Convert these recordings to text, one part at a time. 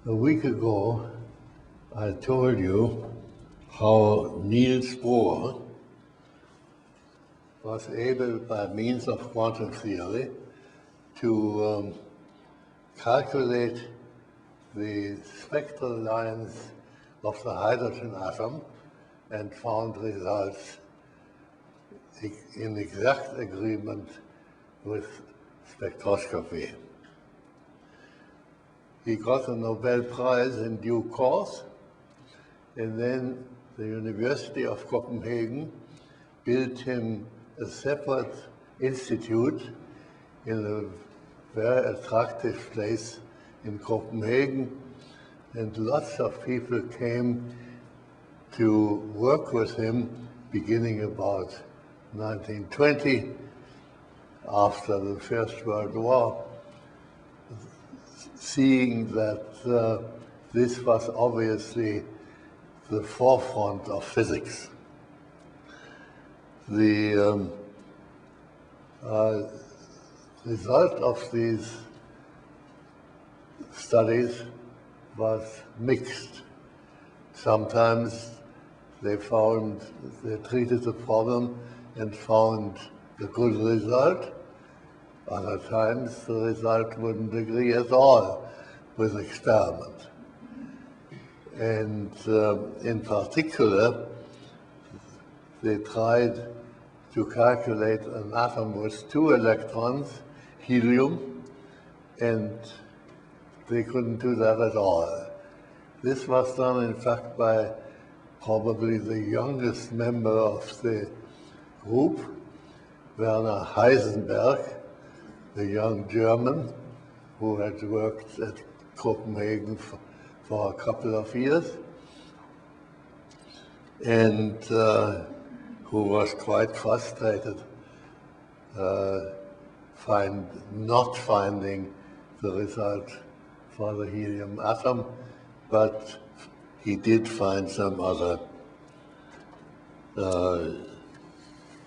A week ago, I told you how Niels Bohr was able, by means of quantum theory, to calculate the spectral lines of the hydrogen atom and found results in exact agreement with spectroscopy. He got a Nobel Prize in due course, and then the University of Copenhagen built him a separate institute in a very attractive place in Copenhagen, and lots of people came to work with him beginning about 1920, after the First World War, seeing that this was obviously the forefront of physics. The result of these studies was mixed. Sometimes they treated the problem and found a good result. Other times the result wouldn't agree at all with experiment. And in particular, they tried to calculate an atom with 2 electrons, helium, and they couldn't do that at all. This was done, in fact, by probably the youngest member of the group, Werner Heisenberg, the young German who had worked at Copenhagen for a couple of years, and who was quite frustrated not finding the result for the helium atom, but he did find some other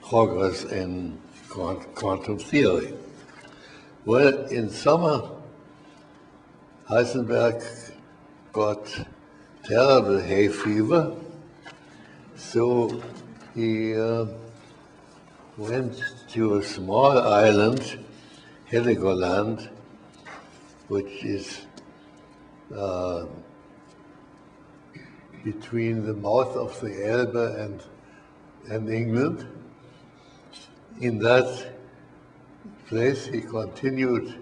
progress in quantum theory. Well, in summer, Heisenberg got terrible hay fever, so he went to a small island, Heligoland, which is between the mouth of the Elbe and England. In that place, he continued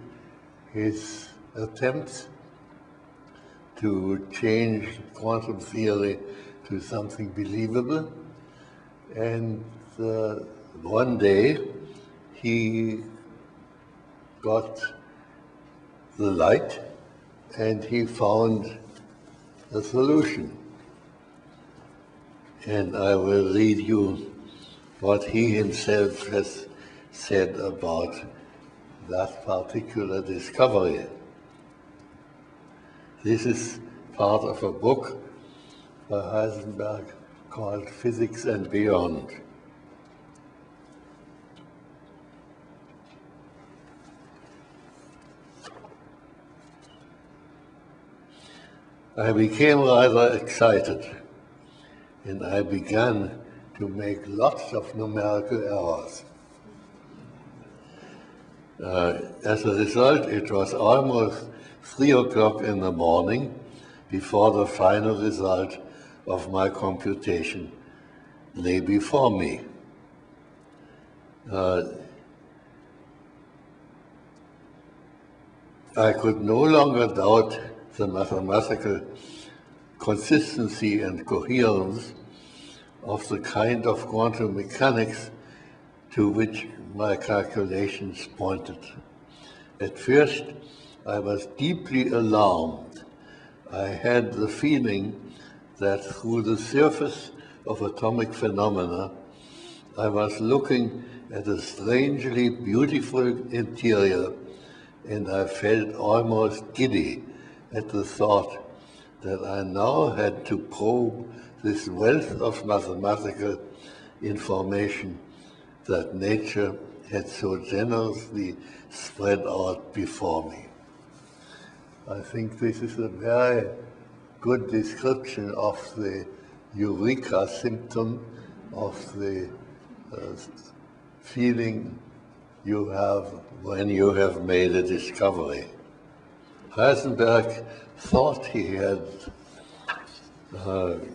his attempts to change quantum theory to something believable. And one day, he got the light and he found a solution. And I will read you what he himself has said about that particular discovery. This is part of a book by Heisenberg called Physics and Beyond. I became rather excited, and I began to make lots of numerical errors. As a result, it was almost 3 o'clock in the morning before the final result of my computation lay before me. I could no longer doubt the mathematical consistency and coherence of the kind of quantum mechanics to which my calculations pointed. At first, I was deeply alarmed. I had the feeling that through the surface of atomic phenomena, I was looking at a strangely beautiful interior, and I felt almost giddy at the thought that I now had to probe this wealth of mathematical information that nature had so generously spread out before me. I think this is a very good description of the eureka symptom, of the feeling you have when you have made a discovery. Heisenberg thought he had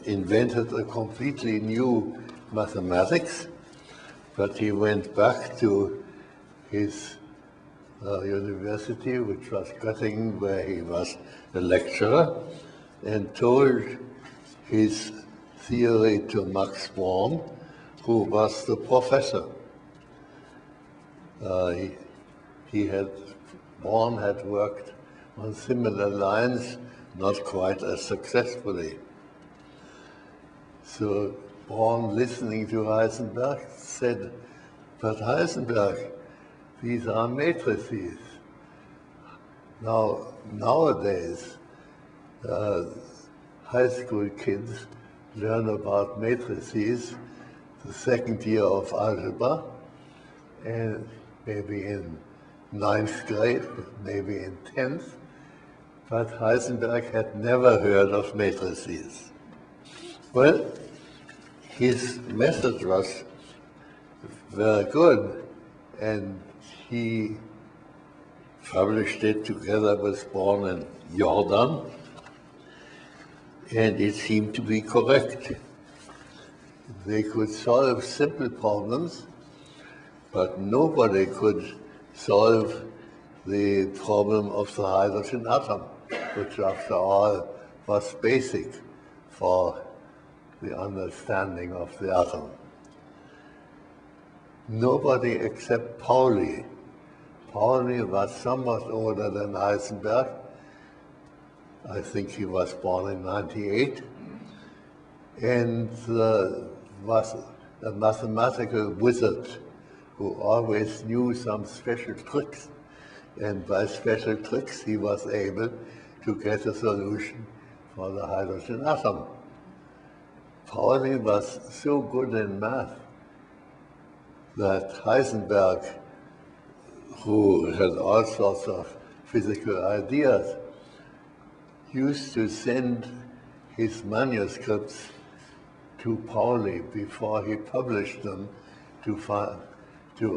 invented a completely new mathematics, but he went back to his university, which was Göttingen, where he was a lecturer, and told his theory to Max Born, who was the professor. Born had worked on similar lines, not quite as successfully. So Born, listening to Heisenberg, said, "But Heisenberg, these are matrices." Nowadays, high school kids learn about matrices the second year of algebra, and maybe in 9th grade, maybe in 10th, but Heisenberg had never heard of matrices. Well, his method was very good, and he published it together with Born and Jordan, and it seemed to be correct. They could solve simple problems, but nobody could solve the problem of the hydrogen atom, which after all was basic for the understanding of the atom. Nobody except Pauli. Pauli was somewhat older than Heisenberg. I think he was born in 98, and was a mathematical wizard who always knew some special tricks. And by special tricks, he was able to get a solution for the hydrogen atom. Pauli was so good in math that Heisenberg, who had all sorts of physical ideas, used to send his manuscripts to Pauli before he published them to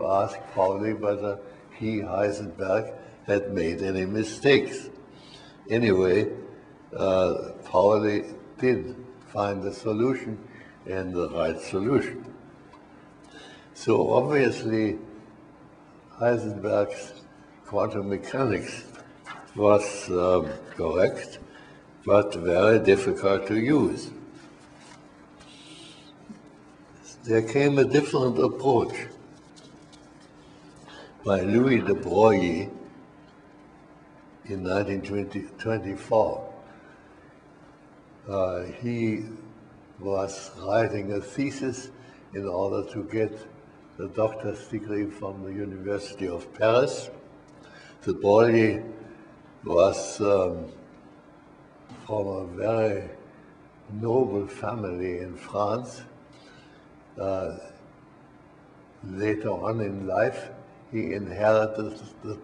ask Pauli whether he, Heisenberg, had made any mistakes. Anyway, Pauli did find the solution, and the right solution. So obviously, Heisenberg's quantum mechanics was correct, but very difficult to use. There came a different approach by Louis de Broglie in 1924. He was writing a thesis in order to get a doctor's degree from the University of Paris. De Broglie was from a very noble family in France. Later on in life, he inherited the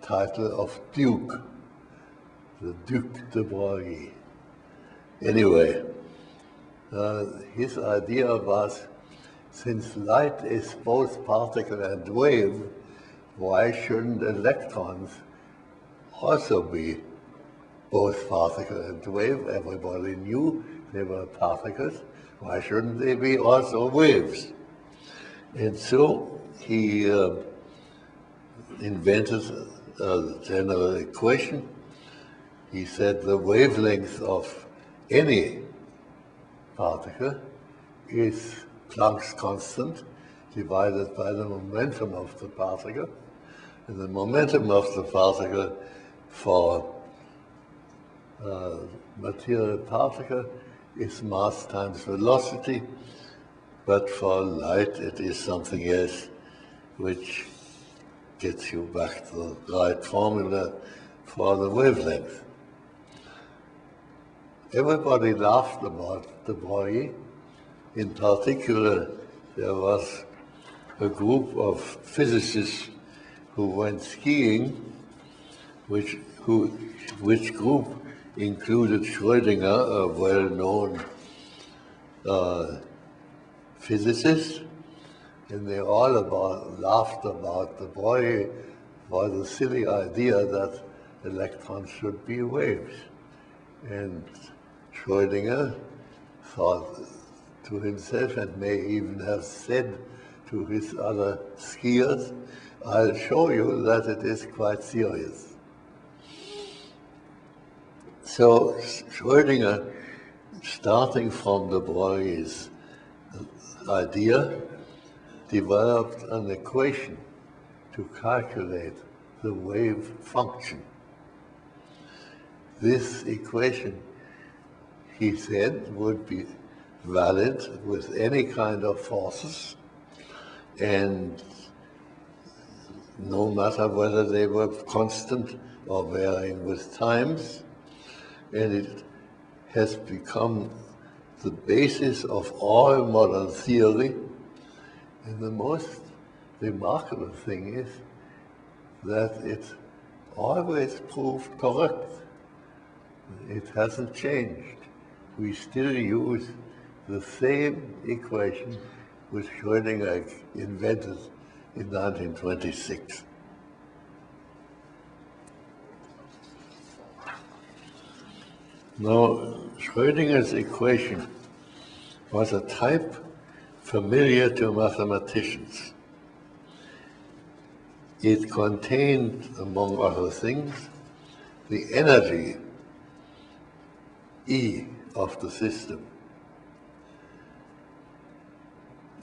title of Duke, the Duc de Broglie. Anyway, his idea was, since light is both particle and wave, why shouldn't electrons also be both particle and wave? Everybody knew they were particles. Why shouldn't they be also waves? And so he invented a general equation. He said the wavelength of any particle is Planck's constant divided by the momentum of the particle. And the momentum of the particle for material particle is mass times velocity, but for light it is something else, which gets you back to the right formula for the wavelength. Everybody laughed about de Broglie. In particular, there was a group of physicists who went skiing, which which group included Schrödinger, a well-known physicist, and they all laughed about the boy for the silly idea that electrons should be waves. And Schrödinger thought to himself, and may even have said to his other skiers, I'll show you that it is quite serious. So Schrödinger, starting from the boy's idea, developed an equation to calculate the wave function. This equation, he said, would be valid with any kind of forces, and no matter whether they were constant or varying with times, and it has become the basis of all modern theory. And the most remarkable thing is that it always proved correct. It hasn't changed. We still use the same equation which Schrödinger invented in 1926. Now, Schrödinger's equation was a type familiar to mathematicians. It contained, among other things, the energy, E, of the system.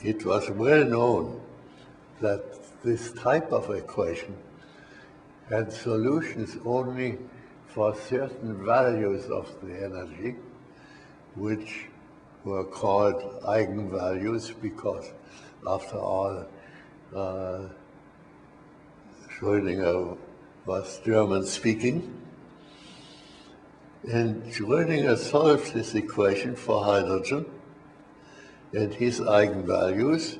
It was well known that this type of equation had solutions only for certain values of the energy, which were called eigenvalues because, after all, Schrödinger was German-speaking. And Schrödinger solved this equation for hydrogen, and his eigenvalues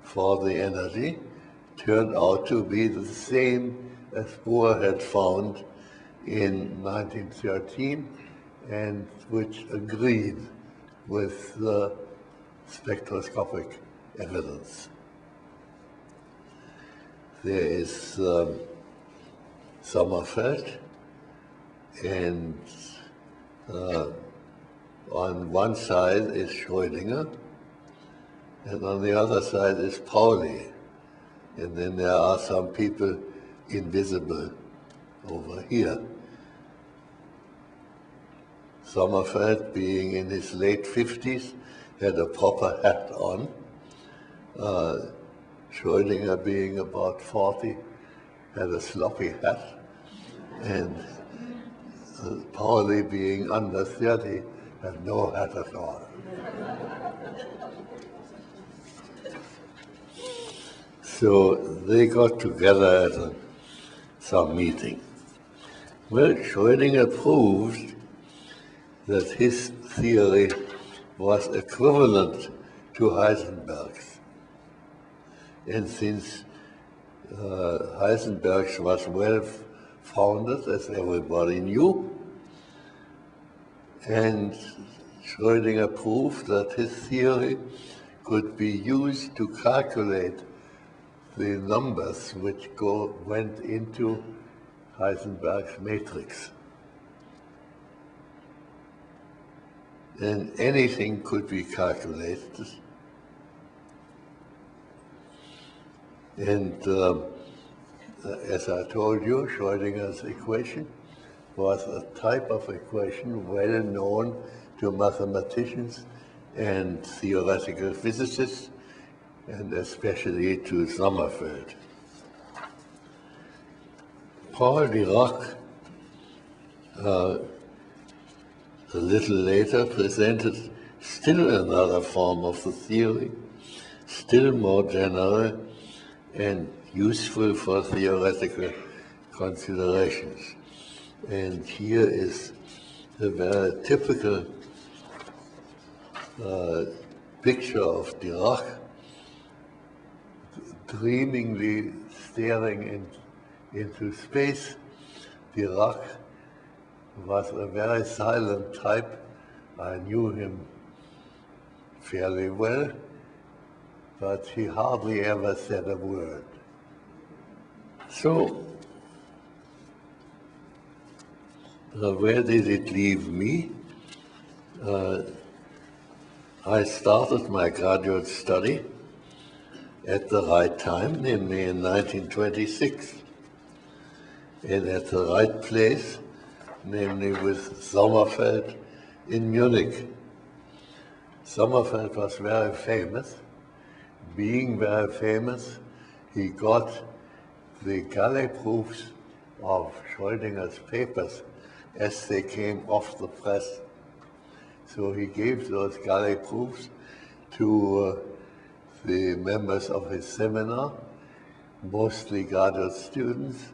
for the energy turned out to be the same as Bohr had found in 1913, and which agreed with the spectroscopic evidence. There is Sommerfeld, and on one side is Schrödinger, and on the other side is Pauli. And then there are some people invisible over here. Sommerfeld, being in his late 50s, had a proper hat on. Schrödinger, being about 40, had a sloppy hat. And Pauli, being under 30, had no hat at all. So they got together at some meeting. Well, Schrödinger proved that his theory was equivalent to Heisenberg's. And since Heisenberg's was well founded, as everybody knew, and Schrödinger proved that his theory could be used to calculate the numbers which went into Heisenberg's matrix. And anything could be calculated. And as I told you, Schrödinger's equation was a type of equation well known to mathematicians and theoretical physicists, and especially to Sommerfeld. Paul Dirac, a little later, presented still another form of the theory, still more general and useful for theoretical considerations. And here is a very typical picture of Dirac dreamingly staring into space Dirac was a very silent type. I knew him fairly well, but he hardly ever said a word. So, where did it leave me? I started my graduate study at the right time, namely in 1926, and at the right place, namely with Sommerfeld in Munich. Sommerfeld was very famous. Being very famous, he got the galley proofs of Schrödinger's papers as they came off the press. So he gave those galley proofs to the members of his seminar, mostly graduate students,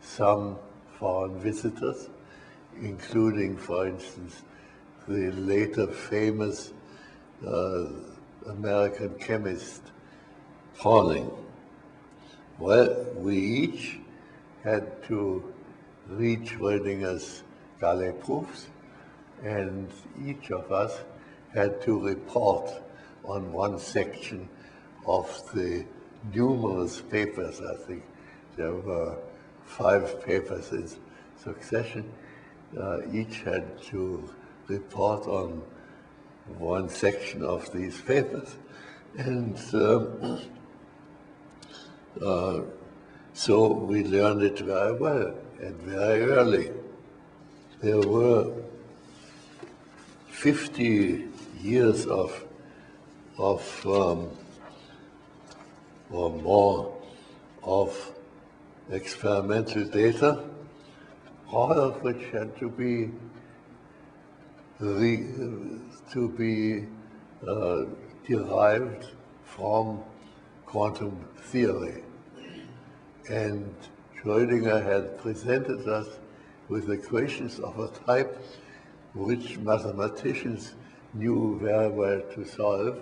some foreign visitors, including, for instance, the later famous American chemist Pauling. Well, we each had to read Schrödinger's galley proofs, and each of us had to report on one section of the numerous papers. I think there were 5 papers in succession. Each had to report on one section of these papers. And so we learned it very well and very early. There were 50 years of or more of experimental data, all of which had to be derived from quantum theory. And Schrödinger had presented us with equations of a type which mathematicians knew very well to solve,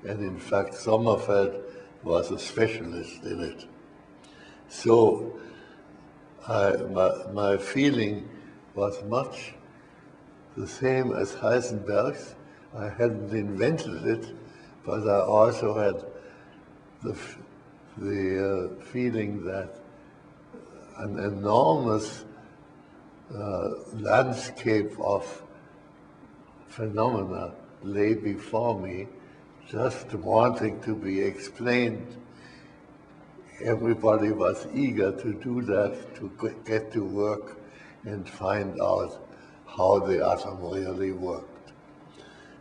and in fact Sommerfeld was a specialist in it. So my feeling was much the same as Heisenberg's. I hadn't invented it, but I also had the feeling that an enormous landscape of phenomena lay before me, just wanting to be explained. Everybody was eager to do that, to get to work and find out how the atom really worked.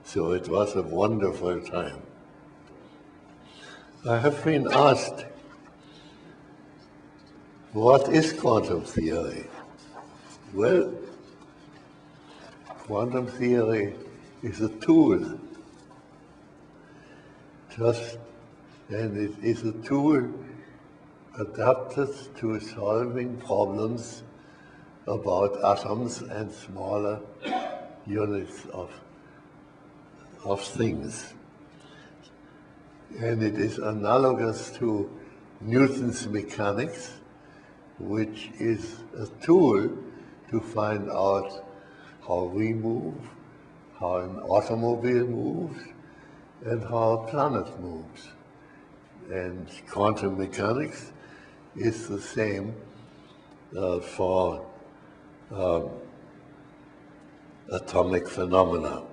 So it was a wonderful time. I have been asked, what is quantum theory? Well, quantum theory is a tool, and it is a tool adapted to solving problems about atoms and smaller units of things. And it is analogous to Newton's mechanics, which is a tool to find out how we move, how an automobile moves, and how a planet moves. And quantum mechanics is the same for atomic phenomena.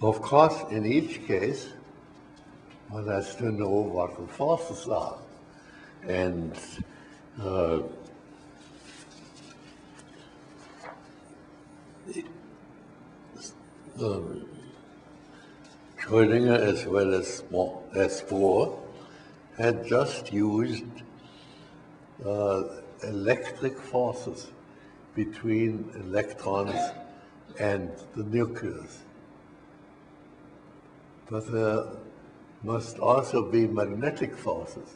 Of course, in each case, one has to know what the forces are. And Schrödinger, as well as Bohr, had just used electric forces between electrons and the nucleus. But there must also be magnetic forces,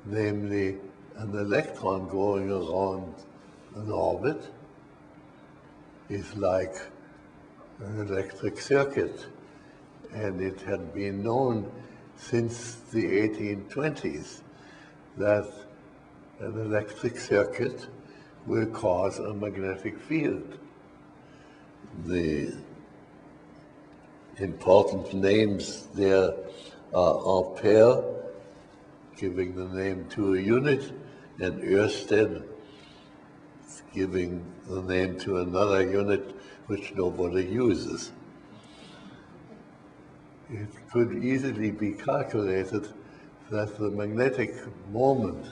namely an electron going around an orbit is like an electric circuit, and it had been known since the 1820s that an electric circuit will cause a magnetic field. The important names there are ampere, giving the name to a unit, and Ørsted, giving the name to another unit which nobody uses. It could easily be calculated that the magnetic moment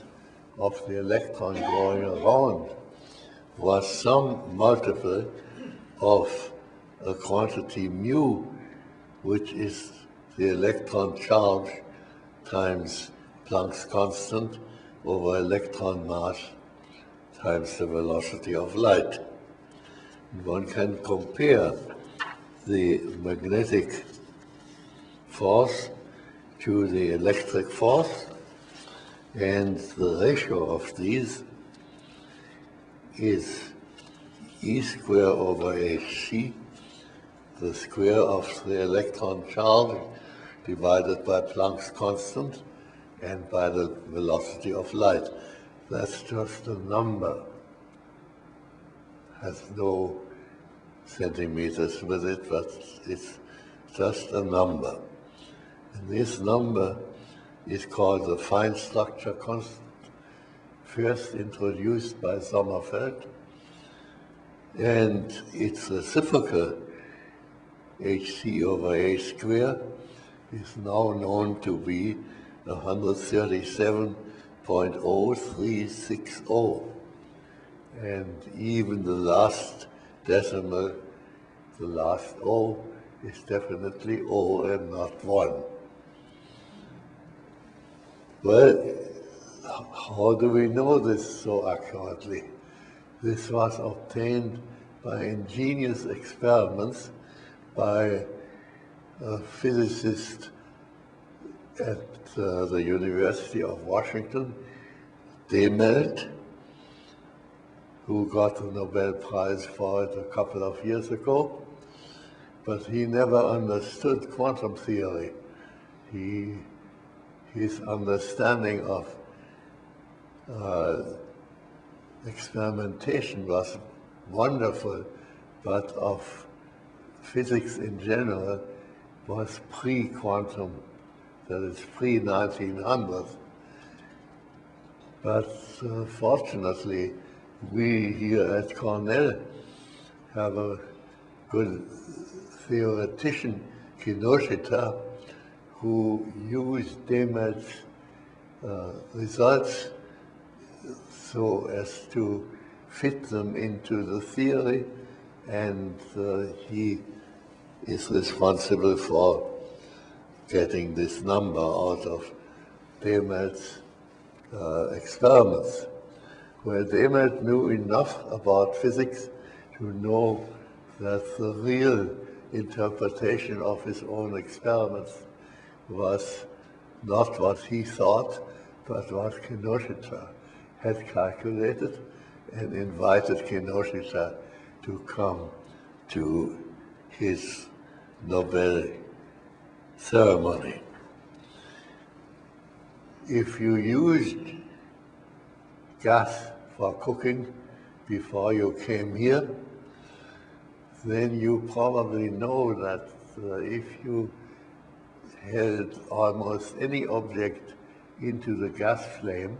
of the electron going around was some multiple of a quantity mu, which is the electron charge times Planck's constant over electron mass times the velocity of light. And one can compare the magnetic force to the electric force, and the ratio of these is E square over hc, the square of the electron charge divided by Planck's constant and by the velocity of light. That's just a number, has no centimeters with it, but it's just a number. And this number is called the fine structure constant, first introduced by Sommerfeld, and its reciprocal hc over h square is now known to be 137.0360. And even the last decimal, the last O, is definitely O and not 1. Well, how do we know this so accurately? This was obtained by ingenious experiments by a physicist at the University of Washington, Demelt, who got the Nobel Prize for it a couple of years ago, but he never understood quantum theory. His understanding of experimentation was wonderful, but of physics in general was pre-quantum, that is pre-1900. But fortunately, we here at Cornell have a good theoretician, Kinoshita, who used Demelt's results so as to fit them into the theory, and he is responsible for getting this number out of Demelt's experiments. Well, Demelt knew enough about physics to know that the real interpretation of his own experiments was not what he thought, but what Kinoshita had calculated, and invited Kinoshita to come to his Nobel ceremony. If you used gas for cooking before you came here, then you probably know that if you held almost any object into the gas flame,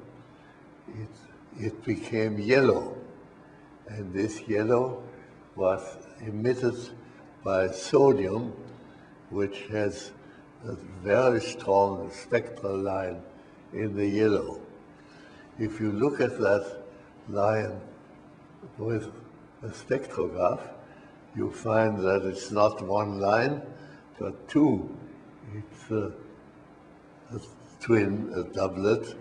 it became yellow. And this yellow was emitted by sodium, which has a very strong spectral line in the yellow. If you look at that line with a spectrograph, you find that it's not one line, but two. It's a twin, a doublet,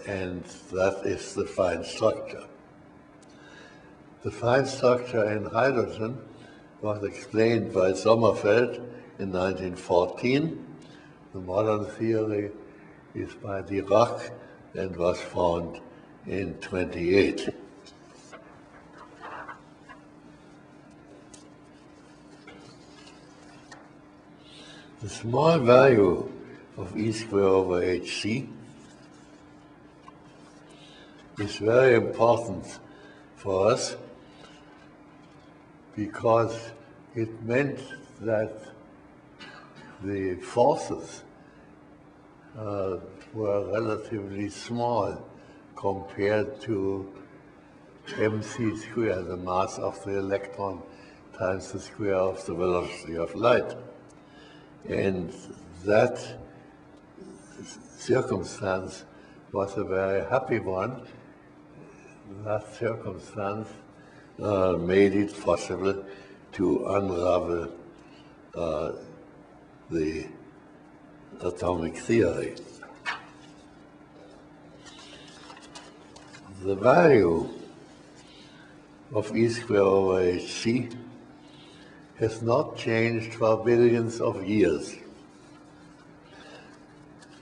and that is the fine structure. The fine structure in hydrogen was explained by Sommerfeld in 1914. The modern theory is by Dirac and was found in 28. The small value of E square over hc is very important for us because it meant that the forces were relatively small compared to mc squared, the mass of the electron times the square of the velocity of light. And that circumstance was a very happy one. That circumstance made it possible to unravel the atomic theory. The value of E squared over hc has not changed for billions of years.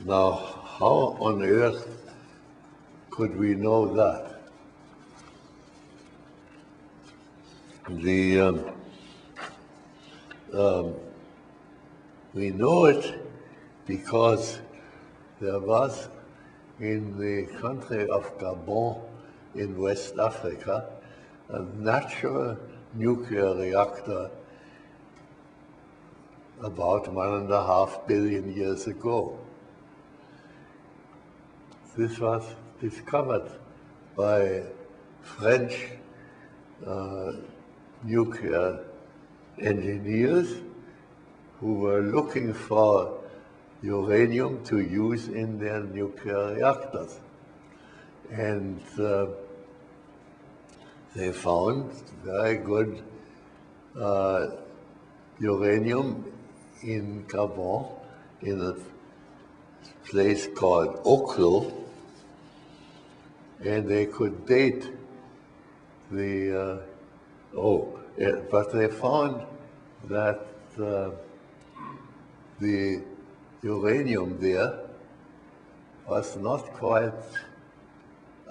Now, how on earth could we know that? We know it because there was in the country of Gabon in West Africa a natural nuclear reactor about 1.5 billion years ago. This was discovered by French nuclear engineers who were looking for uranium to use in their nuclear reactors. And they found very good uranium in Gabon, in a place called Oklo, and they could date the, but they found that the uranium there was not quite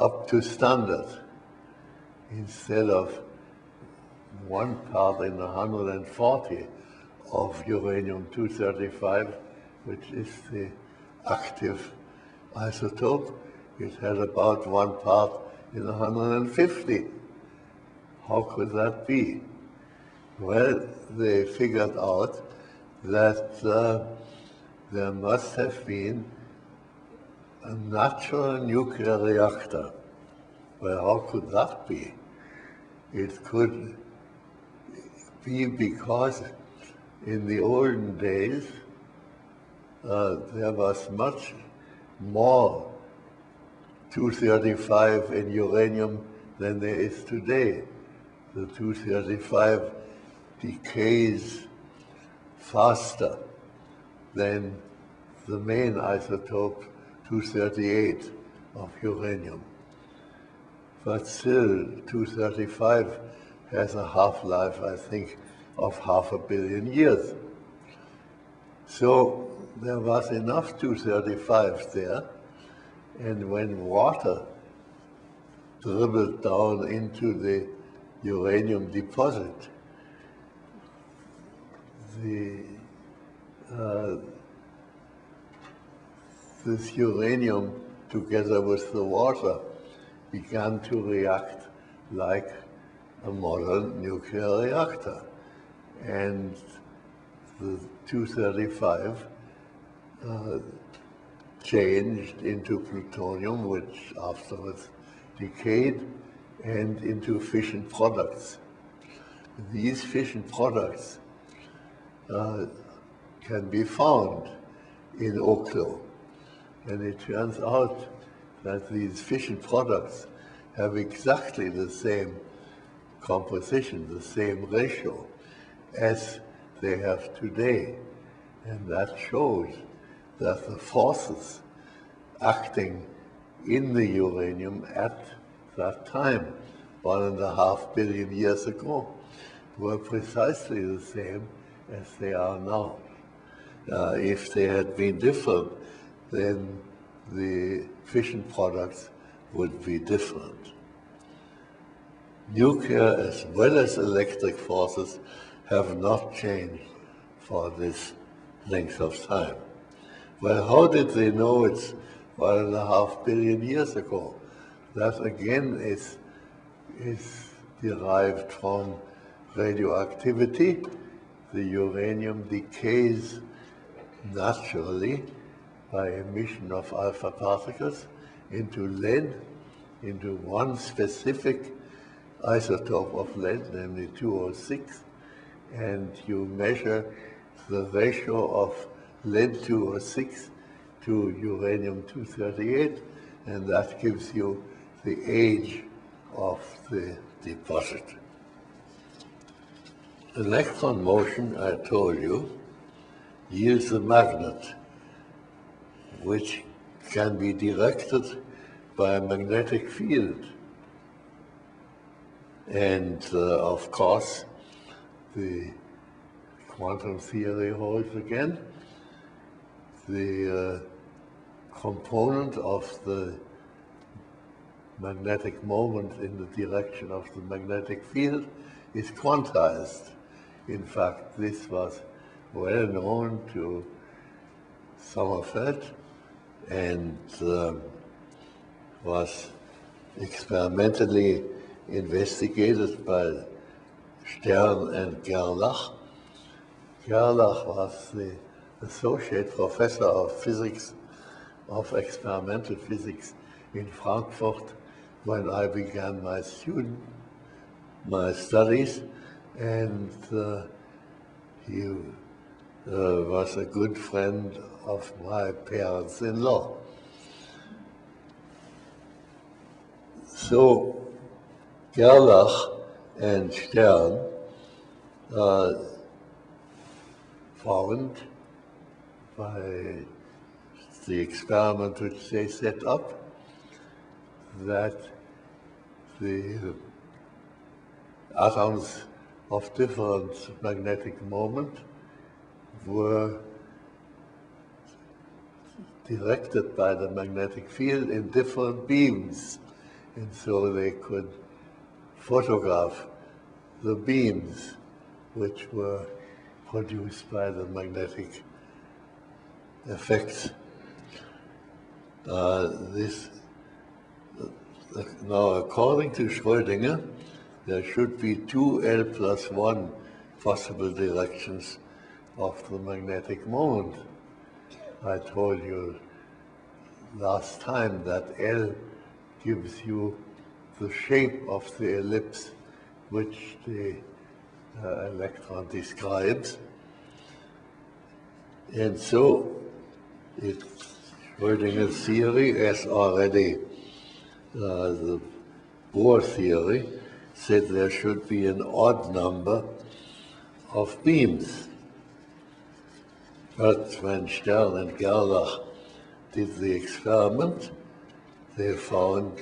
up to standard. Instead of 1 part in 140 of uranium-235, which is the active isotope, it had about 1 part in 150. How could that be? Well, they figured out that there must have been a natural nuclear reactor. Well, how could that be? It could be because in the olden days there was much more 235 in uranium than there is today. The 235 decays faster than the main isotope 238 of uranium. But still, 235 has a half-life, I think, of 500 million years. So there was enough 235 there, and when water dribbled down into the uranium deposit, this uranium, together with the water, began to react like a modern nuclear reactor. And the 235 changed into plutonium, which afterwards decayed, and into fission products. These fission products can be found in Oklo. And it turns out that these fission products have exactly the same composition, the same ratio as they have today. And that shows that the forces acting in the uranium at that time, 1.5 billion years ago, were precisely the same as they are now. If they had been different, then the fission products would be different. Nuclear as well as electric forces have not changed for this length of time. Well, how did they know it's 1.5 billion years ago? That again is derived from radioactivity. The uranium decays naturally by emission of alpha particles into lead, into one specific isotope of lead, namely 206, and you measure the ratio of lead-206 to uranium-238, and that gives you the age of the deposit. Electron motion, I told you, yields a magnet, which can be directed by a magnetic field. And of course, the quantum theory holds again. The component of the magnetic moment in the direction of the magnetic field is quantized. In fact, this was well known to Sommerfeld and was experimentally investigated by Stern and Gerlach. Gerlach was the associate professor of physics, of experimental physics in Frankfurt when I began my studies, and he was a good friend of my parents-in-law. So Gerlach and Stern found by the experiment which they set up that the atoms of different magnetic moment were directed by the magnetic field in different beams, and so they could photograph the beams which were produced by the magnetic effects. Now, according to Schrödinger, there should be 2L+1 possible directions of the magnetic moment. I told you last time that L gives you the shape of the ellipse which the electron describes. And so, Schrödinger's theory, as already the Bohr theory, said there should be an odd number of beams. But when Stern and Gerlach did the experiment, they found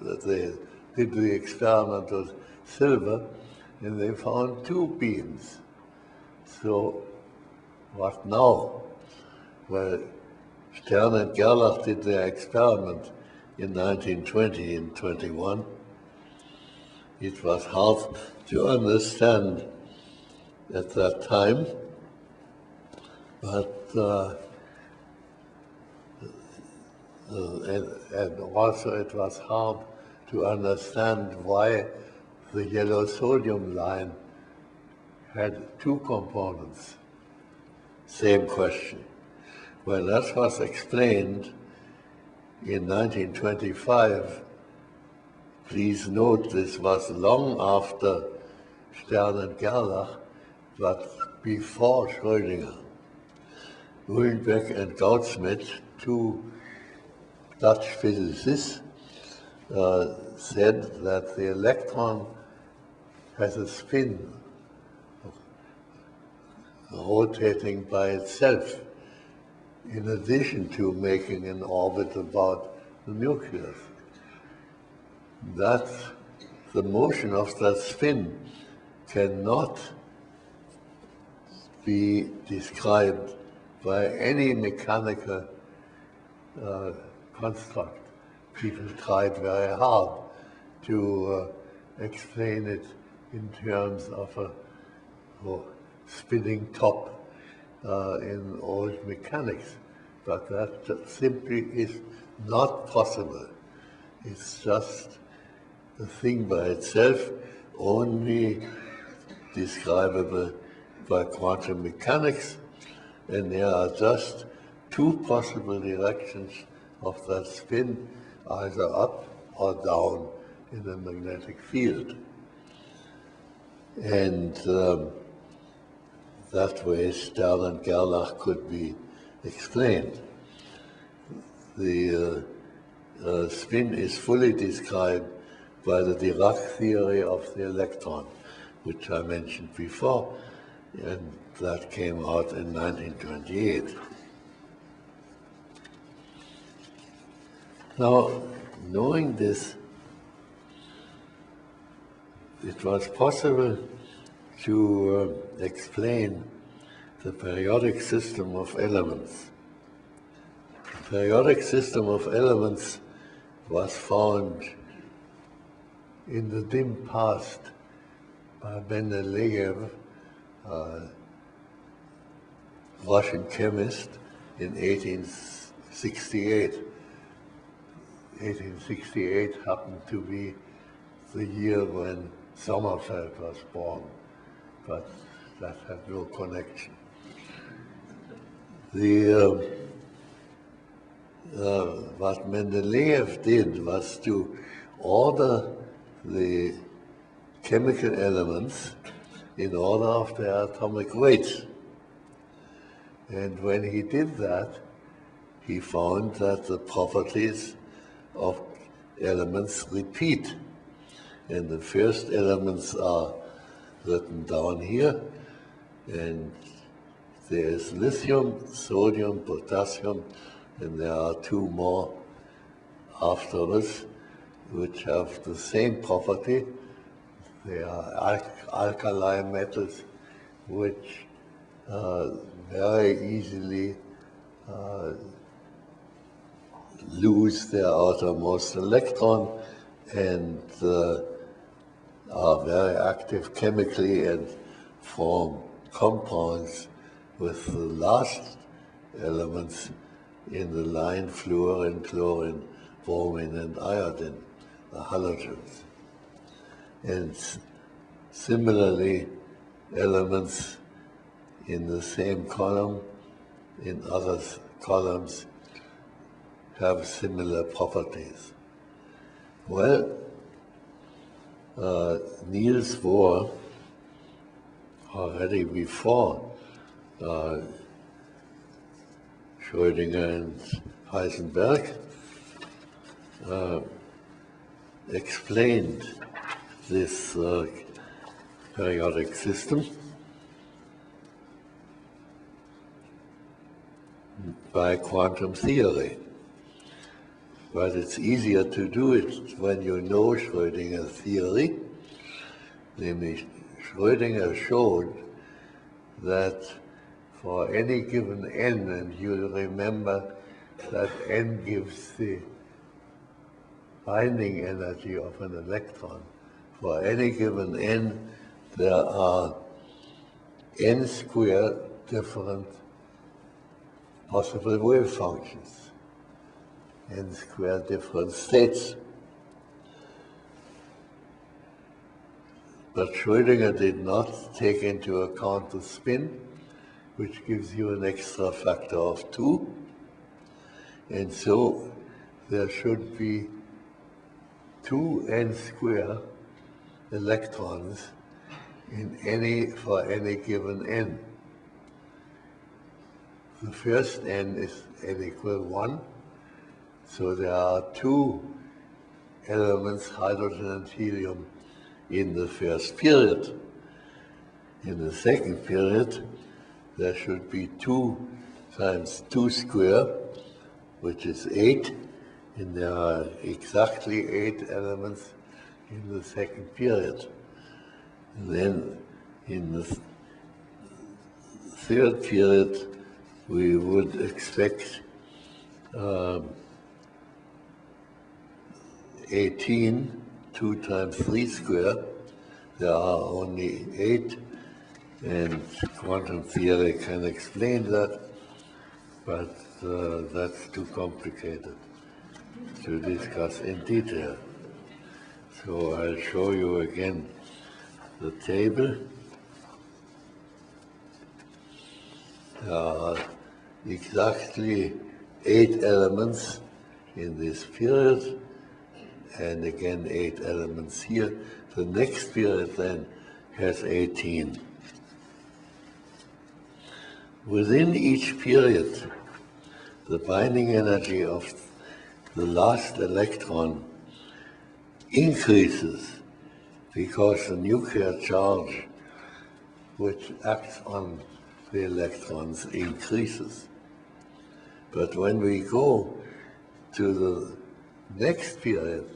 that they did the experiment with silver, and they found two beams. So what now? Well, Stern and Gerlach did their experiment in 1920 and 21. It was hard to understand at that time, but and also it was hard to understand why the yellow sodium line had two components. Same question. Well, that was explained in 1925. Please note this was long after Stern and Gerlach, but before Schrödinger. Uhlenbeck and Goudsmit, two Dutch physicists, said that the electron has a spin rotating by itself, in addition to making an orbit about the nucleus. That the motion of that spin cannot be described by any mechanical construct. People tried very hard to explain it in terms of a spinning top in old mechanics, but that simply is not possible. is just a thing by itself, only describable by quantum mechanics, and there are just two possible directions of that spin, either up or down in the magnetic field. And that way Stern and Gerlach could be explained. The spin is fully described by the Dirac theory of the electron, which I mentioned before, and that came out in 1928. Now, knowing this, it was possible to explain the periodic system of elements. The periodic system of elements was found in the dim past by Mendeleev, Russian chemist, in 1868. 1868 happened to be the year when Sommerfeld was born, but that had no connection. What Mendeleev did was to order the chemical elements in order of their atomic weights. And when he did that, he found that the properties of elements repeat. And the first elements are written down here, and there is lithium, sodium, potassium, and there are two more afterwards which have the same property. They are alkali metals which very easily lose their outermost electron and are very active chemically and form compounds with the last elements in the line fluorine, chlorine, bromine, and iodine, the halogens. And similarly, elements in the same column, in other columns, have similar properties. Well, Niels Bohr, already before Schrödinger and Heisenberg, explained this periodic system by quantum theory. But it's easier to do it when you know Schrödinger's theory. Namely, Schrödinger showed that for any given n, and you'll remember that n gives the binding energy of an electron. For any given n, there are n squared different possible wave functions, n squared different states. But Schrödinger did not take into account the spin, which gives you an extra factor of 2. And so there should be 2 n squared electrons for any given n. The first n is n equal 1, so there are 2 elements, hydrogen and helium, in the first period. In the second period, there should be 2 times 2 squared, which is 8, and there are exactly 8 elements in the second period. And then in the third period, we would expect 18, 2 times 3 squared. There are only 8, and quantum theory can explain that, but that's too complicated. to discuss in detail. So I'll show you again the table. There are exactly 8 elements in this period, and again 8 elements here. The next period then has 18. Within each period, the binding energy of the last electron increases because the nuclear charge which acts on the electrons increases. But when we go to the next period,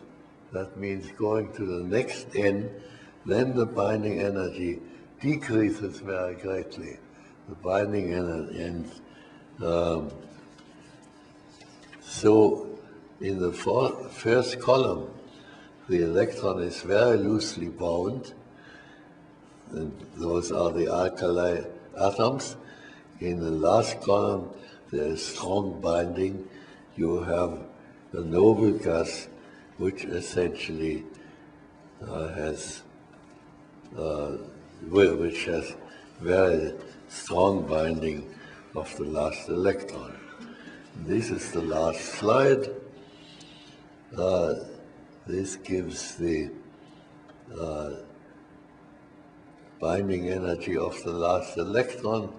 that means going to the next n, then the binding energy decreases very greatly. The binding energy, and so in the first column, the electron is very loosely bound, and those are the alkali atoms. In the last column, there is strong binding. You have the noble gas, which essentially has very strong binding of the last electron. This is the last slide. This gives the binding energy of the last electron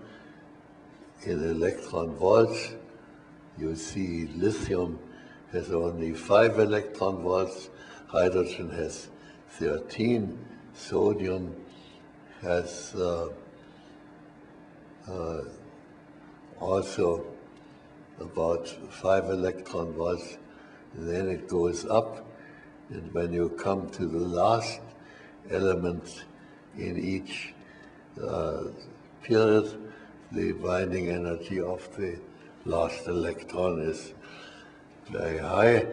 in electron volts. You see lithium has only 5 electron volts, hydrogen has 13, sodium has also about 5 electron volts, and then it goes up, and when you come to the last element in each period, the binding energy of the last electron is very high,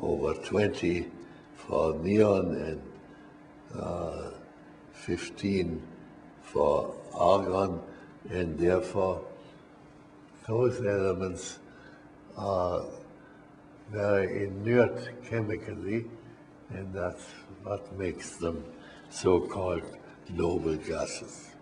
over 20 for neon and 15 for argon, and therefore those elements are very inert chemically, and that's what makes them so-called noble gases.